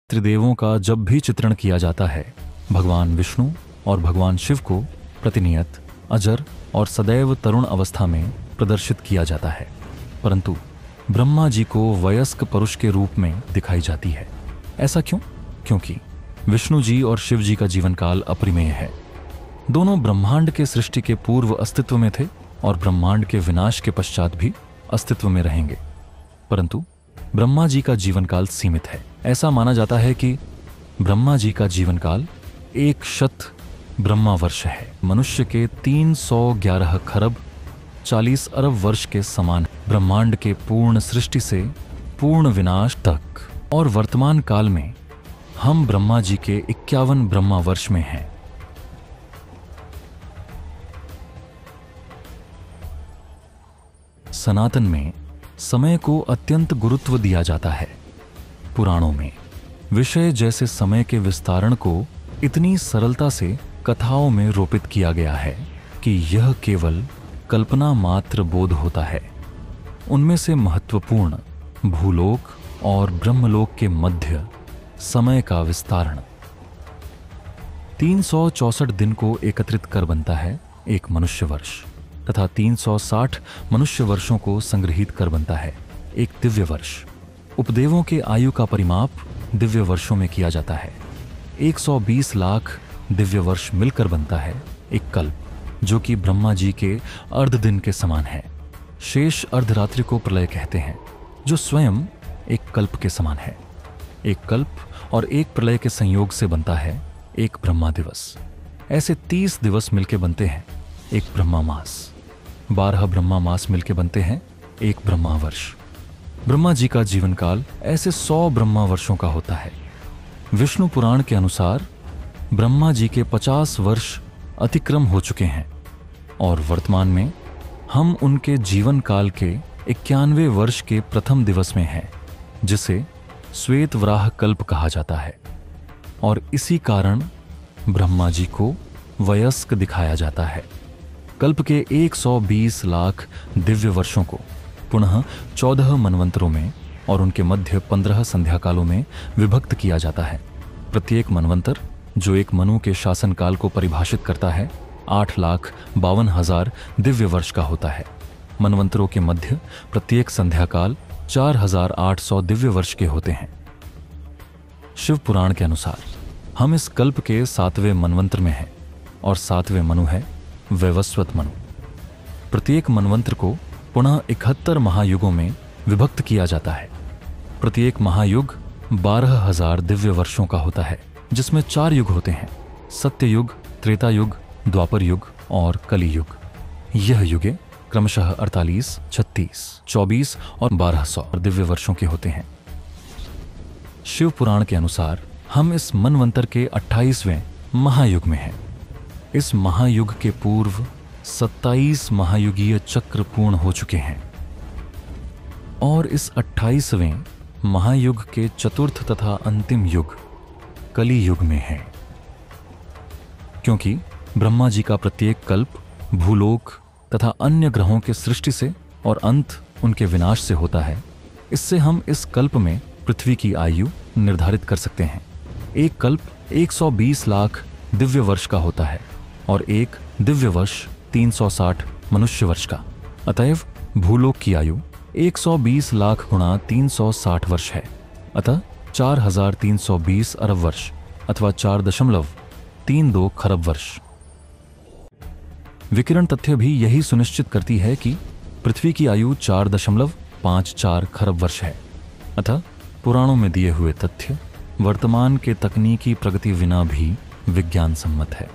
त्रिदेवों का जब भी चित्रण किया जाता है, भगवान विष्णु और भगवान शिव को प्रतिनियत अजर और सदैव तरुण अवस्था में प्रदर्शित किया जाता है, परंतु ब्रह्मा जी को वयस्क पुरुष के रूप में दिखाई जाती है। ऐसा क्यों? क्योंकि विष्णु जी और शिव जी का जीवन काल अपरिमेय है। दोनों ब्रह्मांड के सृष्टि के पूर्व अस्तित्व में थे और ब्रह्मांड के विनाश के पश्चात भी अस्तित्व में रहेंगे, परंतु ब्रह्मा जी का जीवन काल सीमित है। ऐसा माना जाता है कि ब्रह्मा जी का जीवन काल 100 ब्रह्मा वर्ष है, मनुष्य के 311 खरब 40 अरब वर्ष के समान। ब्रह्मांड के पूर्ण सृष्टि से पूर्ण विनाश तक और वर्तमान काल में हम ब्रह्मा जी के 51 ब्रह्मा वर्ष में हैं। सनातन में समय को अत्यंत गुरुत्व दिया जाता है। पुराणों में विषय जैसे समय के विस्तारण को इतनी सरलता से कथाओं में रोपित किया गया है कि यह केवल कल्पना मात्र बोध होता है। उनमें से महत्वपूर्ण भूलोक और ब्रह्मलोक के मध्य समय का विस्तारण 364 दिन को एकत्रित कर बनता है एक मनुष्य वर्ष, तथा 360 मनुष्य वर्षों को संग्रहित कर बनता है एक दिव्य वर्ष। उपदेवों के आयु का परिमाप दिव्य वर्षों में किया जाता है। 120 लाख दिव्य वर्ष मिलकर बनता है एक कल्प, जो कि ब्रह्मा जी के अर्ध दिन के समान है। शेष अर्धरात्रि को प्रलय कहते हैं, जो स्वयं एक कल्प के समान है। एक कल्प और एक प्रलय के संयोग से बनता है एक ब्रह्मा दिवस। ऐसे 30 दिवस मिलके बनते हैं एक ब्रह्मा मास। 12 ब्रह्मा मास मिलके बनते हैं एक ब्रह्मा वर्ष। ब्रह्मा जी का जीवन काल ऐसे 100 ब्रह्मा वर्षों का होता है। विष्णु पुराण के अनुसार ब्रह्मा जी के 50 वर्ष अतिक्रम हो चुके हैं और वर्तमान में हम उनके जीवन काल के 91वें वर्ष के प्रथम दिवस में हैं, जिसे श्वेत वराह कल्प कहा जाता है। और इसी कारण ब्रह्मा जी को वयस्क दिखाया जाता है। कल्प के 120 लाख दिव्य वर्षों को पुनः 14 मनवंतरों में और उनके मध्य 15 संध्या कालों में विभक्त किया जाता है। प्रत्येक मनवंतर, जो एक मनु के शासन काल को परिभाषित करता है, 8,52,000 दिव्य वर्ष का होता है। मनवंतरों के मध्य प्रत्येक संध्या काल 4,800 दिव्य वर्ष के होते हैं। शिव पुराण के अनुसार हम इस कल्प के 7वें मनवंतर में हैं और 7वें मनु है वैवस्वत मनु। प्रत्येक मनवंतर को पुनः 71 महायुगों में विभक्त किया जाता है। प्रत्येक महायुग 12,000 दिव्य वर्षों का होता है, जिसमें 4 युग होते हैं: सत्य युग, त्रेता युग, द्वापर युग और कली युग। यह युगे क्रमशः 48, 36, 24 और 1200 दिव्य वर्षों के होते हैं। शिव पुराण के अनुसार हम इस मनवंतर के 28वें महायुग में हैं। इस महायुग के पूर्व 27 महायुगीय चक्र पूर्ण हो चुके हैं और इस 28वें महायुग के चतुर्थ तथा अंतिम युग कली युग में है। क्योंकि ब्रह्मा जी का प्रत्येक कल्प भूलोक तथा अन्य ग्रहों के सृष्टि से और अंत उनके विनाश से होता है, इससे हम इस कल्प में पृथ्वी की आयु निर्धारित कर सकते हैं। एक कल्प 120 लाख दिव्य वर्ष का होता है और एक दिव्य वर्ष 360 मनुष्य वर्ष का। अतएव भूलोक की आयु 120 लाख गुणा 360 वर्ष है, अतः 4,320 अरब वर्ष अथवा 4.32 खरब वर्ष। विकिरण तथ्य भी यही सुनिश्चित करती है कि पृथ्वी की आयु 4.54 खरब वर्ष है। अतः पुराणों में दिए हुए तथ्य वर्तमान के तकनीकी प्रगति विना भी विज्ञान सम्मत है।